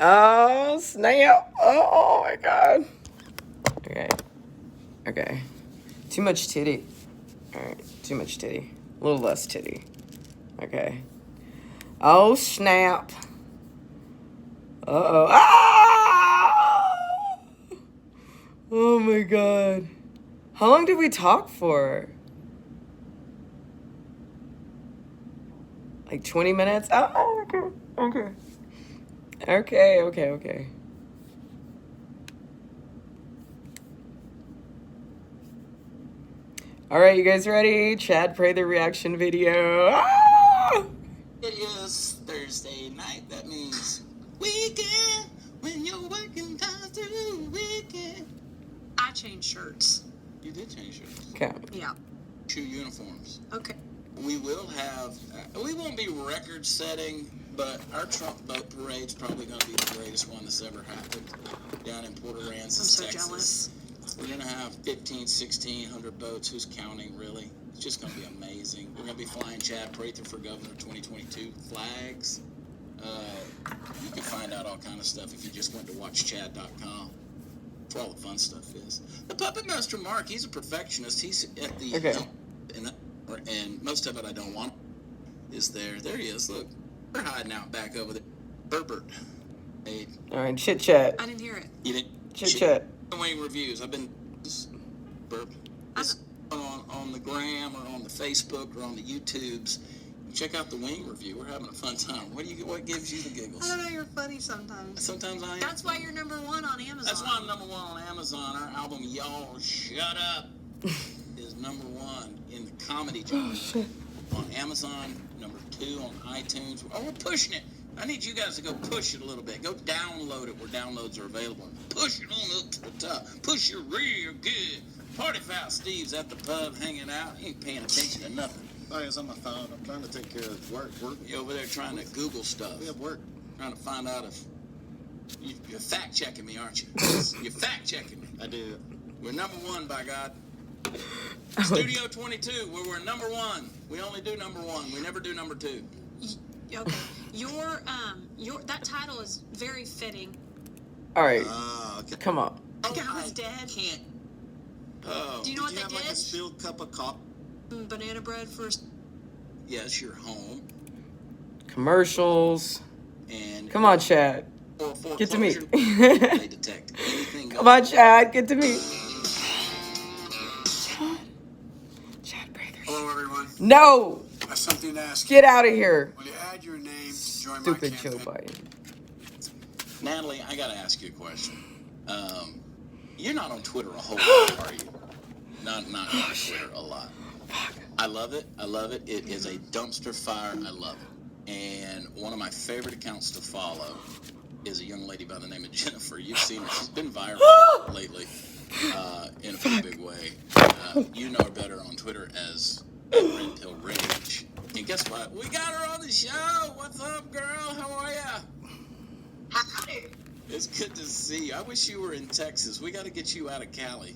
Oh, snap. Oh, my God. Okay. Okay. Too much titty. All right. Too much titty. A little less titty. Okay. Oh, snap. Uh-oh. Ah! Oh, my God. How long did we talk for? Like 20 minutes? Oh, okay. Okay. Okay, okay, okay. All right, you guys ready? Chad Prather reaction video. Ah! It is Thursday night. That means weekend. When you're working time through weekend. I changed shirts. You did change shirts. Okay. Yeah. 2 uniforms. Okay. We will have, we won't be record setting, but our Trump boat parade's probably going to be the greatest one that's ever happened down in Port Aransas, I'm so Texas. jealous. We're going to have 1,600 boats. Who's counting, really? It's just going to be amazing. We're going to be flying Chad Prather for Governor 2022 flags. You can find out all kind of stuff if you just went to watchchad.com. That's where all the fun stuff is. The Puppet Master Mark, he's a perfectionist. He's at the... Okay. And most of it I don't want is there. There he is. Look, we're hiding out back over there. Herbert. Hey, All right, chit chat. I didn't hear it. you didn't Chit chat. wing reviews. I've been burp on the gram or on the Facebook or on the YouTubes. Check out the wing review. We're having a fun time. What gives you the giggles? I don't know, you're funny sometimes. Sometimes I am. That's why you're number 1 on Amazon. That's why I'm number 1 on Amazon. Our album Y'all Shut Up is number 1 in the comedy genre on Amazon, number 2 on iTunes. Oh, we're pushing it. I need you guys to go push it a little bit. Go download it where downloads are available. Push it on up to the top. Push it real good. Party Foul Steve's at the pub hanging out. He ain't paying attention to nothing. I was on my phone. I'm trying to take care of work. You over there trying to Google stuff. We have work. Trying to find out if you're fact checking me, aren't you? You're fact checking me. I do. We're number 1, by God. Studio 22, where we're number 1. We only do number 1. We never do number 2. Okay. Your that title is very fitting. All right, Okay. come on. The guy was dead. Can't. Oh. Do you know what Did you they have like a did? spilled cup of coffee? Banana bread for... Yes, you're home. Commercials. And Come on, Chad. for Get to me. foreclosure, they detect anything Come on, Chad. Get to me. Chad Prather. Hello, everyone. No. I have something to ask you. Get out of here. Will you add your name to join Stupid my Joe campaign? Biden. Natalie, I got to ask you a question. You're not on Twitter a whole lot, are you? Not on Twitter a lot. I love it. I love it. It is a dumpster fire. I love it. And one of my favorite accounts to follow is a young lady by the name of Jennifer. You've seen her. She's been viral lately in a pretty big way. You know her better on Twitter as Red Pill Rage. And guess what? We got her on the show. What's up, girl? How are ya? Howdy. It's good to see you. I wish you were in Texas. We got to get you out of Cali.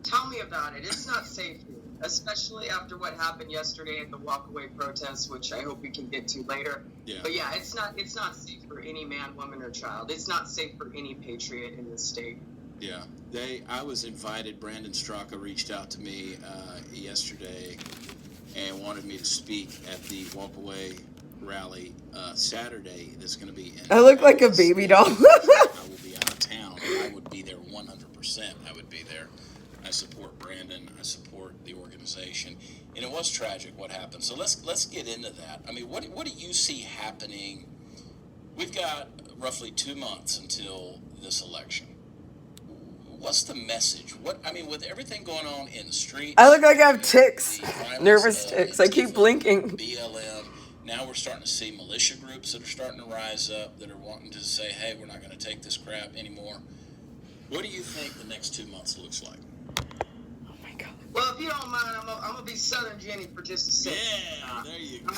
Tell me about it. It's not safe here, especially after what happened yesterday at the Walkaway protests, which I hope we can get to later. Yeah. But yeah, it's not safe for any man, woman, or child. It's not safe for any patriot in this state. Yeah. I was invited. Brandon Straka reached out to me yesterday and wanted me to speak at the Walkaway rally Saturday. That's going to be in I look like a baby doll. I will be out of town. I would be there 100%. I would be there. I support Brandon. I support the organization. And it was tragic what happened. So let's get into that. I mean, what do you see happening? We've got roughly 2 months until this election. What's the message? With everything going on in the streets, I look like I have ticks. the violence, Nervous ticks. I keep Antifa, blinking. BLM. Now we're starting to see militia groups that are starting to rise up that are wanting to say, hey, we're not going to take this crap anymore. What do you think the next 2 months looks like? Oh my God. Well, if you don't mind, I'm gonna be Southern Jenny for just a second. Yeah, there you go.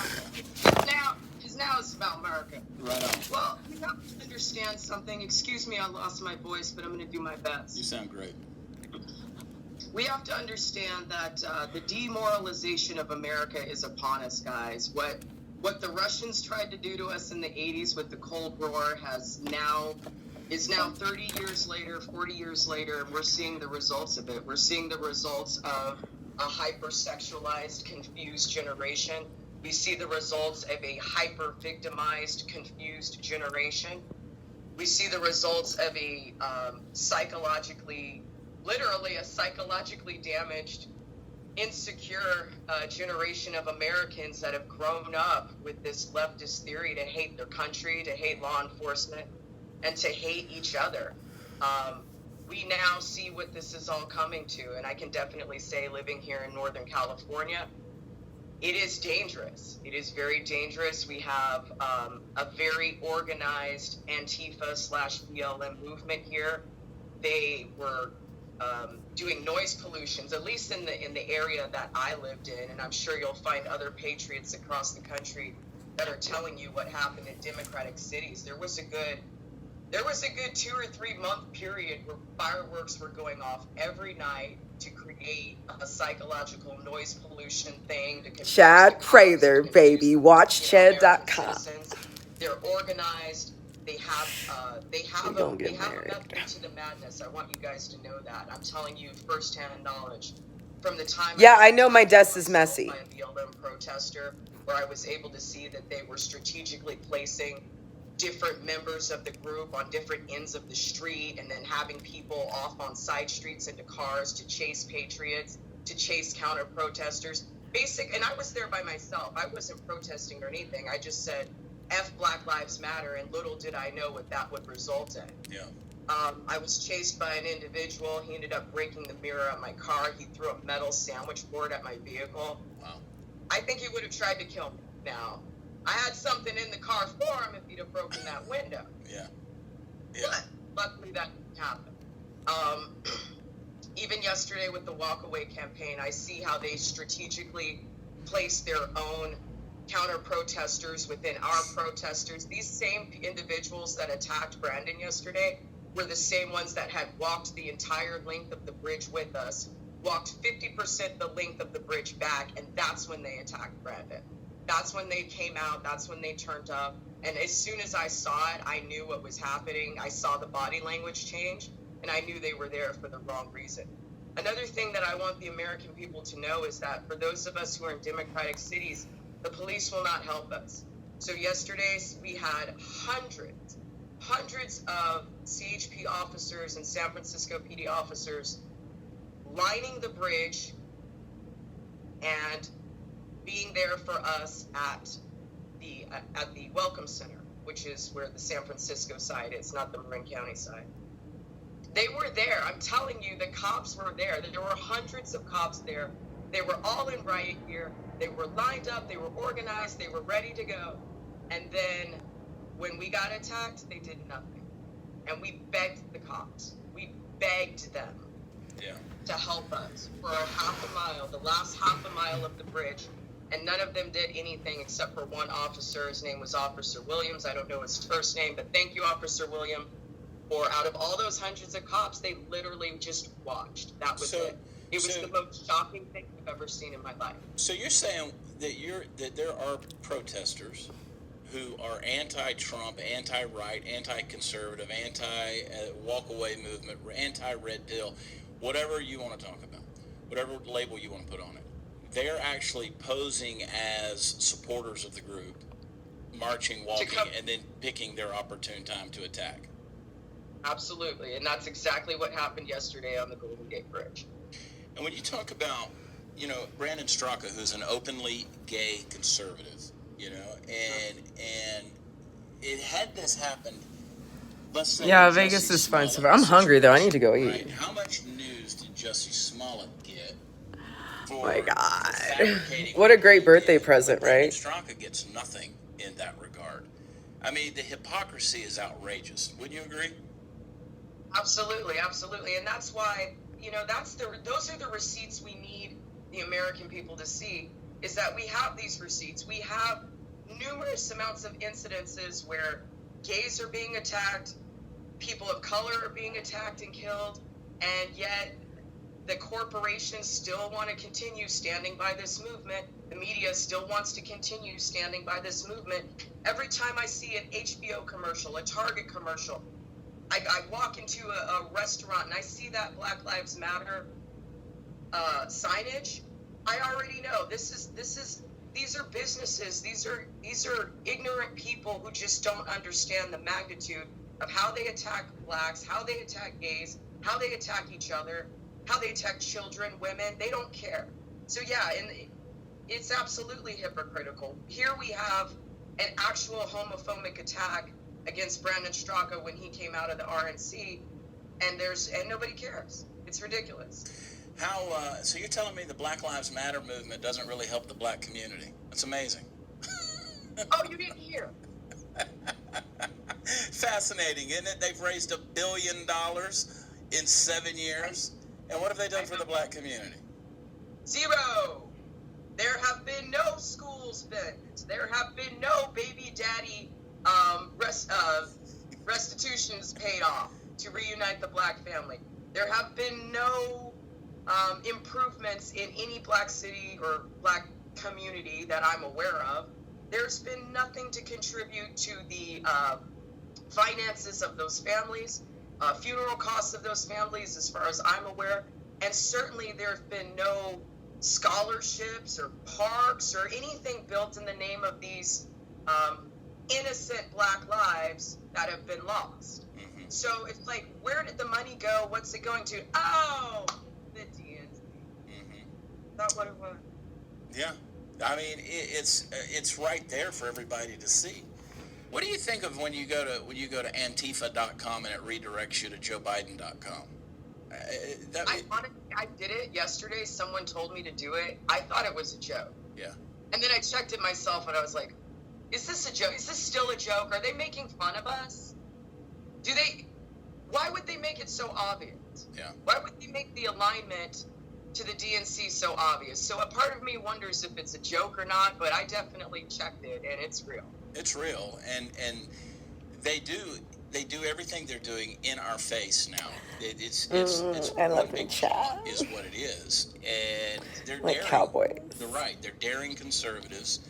Now it's about America. Right on. Well, you have to understand something. Excuse me, I lost my voice, but I'm gonna do my best. You sound great. We have to understand that the demoralization of America is upon us, guys. What What the Russians tried to do to us in the 80s with the Cold War is now 30 years later, 40 years later, and we're seeing the results of it. We're seeing the results of a hypersexualized, confused generation. We see the results of a hyper-victimized, confused generation. We see the results of a literally a psychologically damaged, insecure generation of Americans that have grown up with this leftist theory to hate their country, to hate law enforcement, and to hate each other. We now see what this is all coming to, and I can definitely say, living here in Northern California, it is dangerous. It is very dangerous. We have a very organized Antifa/BLM movement here. They were doing noise pollutions, at least in the area that I lived in, and I'm sure you'll find other patriots across the country that are telling you what happened in Democratic cities. There was a good 2 or 3 month period where fireworks were going off every night to create a psychological noise pollution thing. To Chad Prather, baby. WatchChad.com. They're organized. They have a method to the madness. I want you guys to know that. I'm telling you firsthand knowledge from the time. Yeah, I know my desk is messy. By a BLM protester, where I was able to see that they were strategically placing different members of the group on different ends of the street, and then having people off on side streets into cars to chase patriots, to chase counter protesters. And I was there by myself. I wasn't protesting or anything. I just said, F Black Lives Matter, and little did I know what that would result in. Yeah. I was chased by an individual. He ended up breaking the mirror on my car. He threw a metal sandwich board at my vehicle. Wow. I think he would have tried to kill me. Now, I had something in the car for him if he'd have broken that window. Yeah. But luckily that didn't happen. Even yesterday with the Walkaway campaign, I see how they strategically place their own counter-protesters within our protesters. These same individuals that attacked Brandon yesterday were the same ones that had walked the entire length of the bridge with us, walked 50% the length of the bridge back, and that's when they attacked Brandon. That's when they came out. That's when they turned up. And as soon as I saw it, I knew what was happening. I saw the body language change, and I knew they were there for the wrong reason. Another thing that I want the American people to know is that for those of us who are in democratic cities, the police will not help us. So yesterday we had hundreds of CHP officers and San Francisco PD officers lining the bridge and being there for us at the Welcome Center, which is where the San Francisco side is, not the Marin County side. They were there. I'm telling you, the cops were there. There were hundreds of cops there. They were all in riot gear. They were lined up. They were organized. They were ready to go. And then when we got attacked, they did nothing. And we begged the cops. We begged them to help us for the last half a mile of the bridge. And none of them did anything except for one officer. His name was Officer Williams. I don't know his first name, but thank you, Officer William. For out of all those hundreds of cops, they literally just watched. That was it. It was the most shocking thing I've ever seen in my life. So you're saying that there are protesters who are anti-Trump, anti-right, anti-conservative, anti-walkaway movement, anti-red pill, whatever you want to talk about, whatever label you want to put on it. They're actually posing as supporters of the group, marching, walking, and then picking their opportune time to attack. Absolutely, and that's exactly what happened yesterday on the Golden Gate Bridge. And when you talk about, Brandon Straka, who's an openly gay conservative, and it had this happened, let's say. Yeah, Vegas is fun. So I'm hungry though. I need to go eat. Right. How much news did Jussie Smollett get? Oh my God! What a great birthday present, right? Straka gets nothing in that regard. I mean, the hypocrisy is outrageous. Wouldn't you agree? Absolutely, absolutely, and that's why those are the receipts we need the American people to see. Is that we have these receipts. We have numerous amounts of incidences where gays are being attacked, people of color are being attacked and killed, and yet the corporations still want to continue standing by this movement. The media still wants to continue standing by this movement. Every time I see an HBO commercial, a Target commercial, I walk into a restaurant and I see that Black Lives Matter signage, I already know these are businesses. These are ignorant people who just don't understand the magnitude of how they attack blacks, how they attack gays, how they attack each other, how they attack children, women. They don't care. So yeah, and it's absolutely hypocritical. Here we have an actual homophobic attack against Brandon Straka when he came out of the RNC, and nobody cares. It's ridiculous. So you're telling me the Black Lives Matter movement doesn't really help the black community? That's amazing. Oh, you didn't hear? Fascinating, isn't it? They've raised $1 billion in 7 years. And what have they done for the black community? Zero. There have been no schools built. There have been no baby daddy restitutions paid off to reunite the black family. There have been no improvements in any black city or black community that I'm aware of. There's been nothing to contribute to the finances of those families, funeral costs of those families, as far as I'm aware. And certainly there have been no scholarships or parks or anything built in the name of these innocent black lives that have been lost. Mm-hmm. So it's like, where did the money go? What's it going to? Oh, the DNC. Mm-hmm. That's what it was. Yeah. I mean, it's right there for everybody to see. What do you think of when you go to Antifa.com and it redirects you to JoeBiden.com? I did it yesterday. Someone told me to do it. I thought it was a joke. Yeah. And then I checked it myself and I was like, is this a joke? Is this still a joke? Are they making fun of us? Why would they make it so obvious? Yeah. Why would they make the alignment to the DNC so obvious? So a part of me wonders if it's a joke or not, but I definitely checked it and it's real. It's real. And they do everything they're doing in our face now. It's I love big chat. is what it is, and they're like daring, cowboys. They're right. They're daring conservatives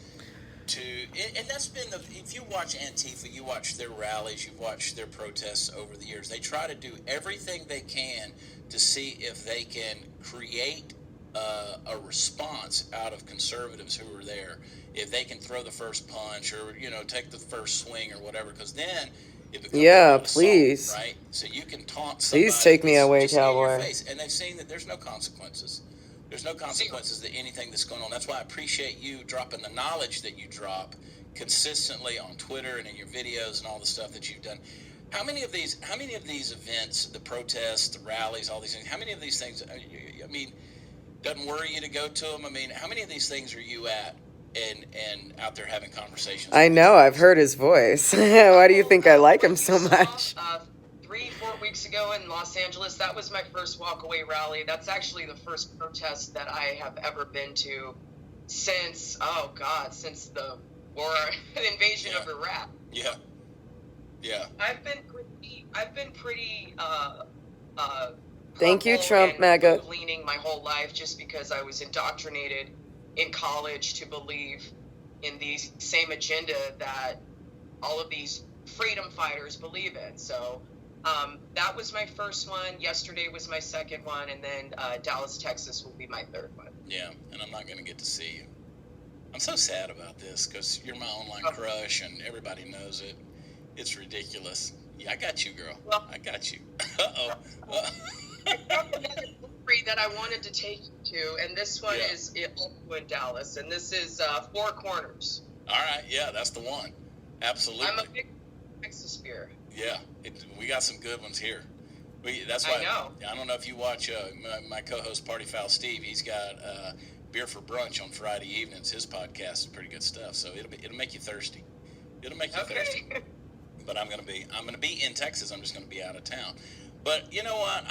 and that's been if you watch Antifa, you watch their rallies, you watch their protests over the years. They try to do everything they can to see if they can create a response out of conservatives who are there. If they can throw the first punch or take the first swing or whatever, because then it becomes yeah, please, assault, right? So you can taunt somebody. Please take me away, just cowboy. in your face. And they've seen that there's no consequences. There's no consequences to anything that's going on. That's why I appreciate you dropping the knowledge that you drop consistently on Twitter and in your videos and all the stuff that you've done. How many of these events, the protests, the rallies, all these things, how many of these things, I mean, doesn't worry you to go to them? I mean, how many of these things are you at and out there having conversations? I know, I've heard his voice. Why do you think I like him so much? 3-4 weeks ago in Los Angeles, that was my first Walkaway rally. That's actually the first protest that I have ever been to since the war, the invasion of Iraq. Yeah. Yeah. I've been pretty Thank you, Trump MAGA. leaning my whole life, just because I was indoctrinated in college to believe in the same agenda that all of these freedom fighters believe in. So that was my first one. Yesterday was my second one, and then Dallas, Texas will be my third one. Yeah, and I'm not going to get to see you. I'm so sad about this because you're my online crush, and everybody knows it. It's ridiculous. Yeah, I got you, girl. Well, I got you. Uh-oh. I have another country that I wanted to take you to, and this one is also in Dallas, and this is Four Corners. All right, yeah, that's the one. Absolutely. I'm a big Texas beer. Yeah, we got some good ones here. That's why I know. I don't know if you watch my co-host Party Foul Steve. He's got Beer for Brunch on Friday evenings. His podcast is pretty good stuff. So it'll make you thirsty. It'll make you thirsty. But I'm gonna be in Texas. I'm just gonna be out of town. But you know what?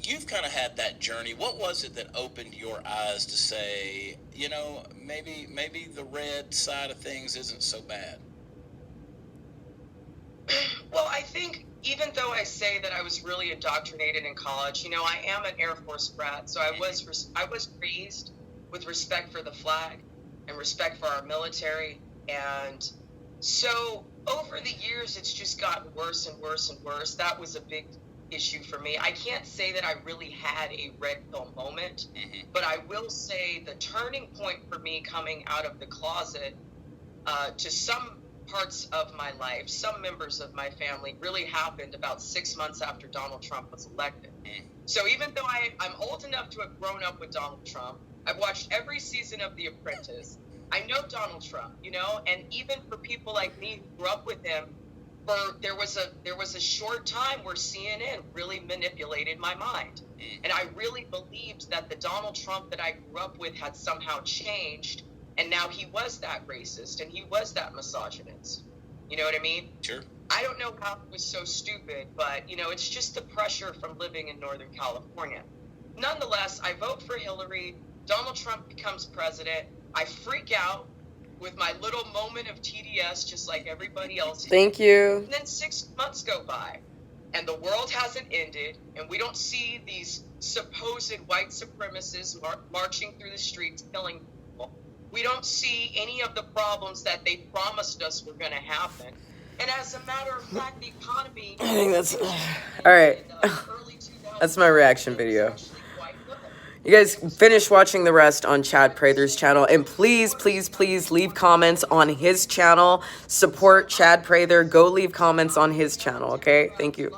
You've kind of had that journey. What was it that opened your eyes to say, maybe the red side of things isn't so bad? Well, I think even though I say that I was really indoctrinated in college, you know, I am an Air Force brat, so I was raised with respect for the flag and respect for our military. And so over the years, it's just gotten worse and worse and worse. That was a big issue for me. I can't say that I really had a red pill moment, but I will say the turning point for me coming out of the closet to some parts of my life, some members of my family, really happened about 6 months after Donald Trump was elected. So even though I'm old enough to have grown up with Donald Trump, I've watched every season of The Apprentice. I know Donald Trump, you know, and even for people like me who grew up with him, there was a short time where CNN really manipulated my mind. And I really believed that the Donald Trump that I grew up with had somehow changed, and now he was that racist and he was that misogynist. You know what I mean? Sure. I don't know how it was so stupid, but, you know, it's just the pressure from living in Northern California. Nonetheless, I vote for Hillary. Donald Trump becomes president. I freak out with my little moment of TDS, just like everybody else. Thank you. And then 6 months go by, and the world hasn't ended, and we don't see these supposed white supremacists marching through the streets killing people. We don't see any of the problems that they promised us were going to happen. And as a matter of fact, the economy... I think that's... All right. That's my reaction video. You guys finish watching the rest on Chad Prather's channel. And please, please, please leave comments on his channel. Support Chad Prather. Go leave comments on his channel, okay? Thank you.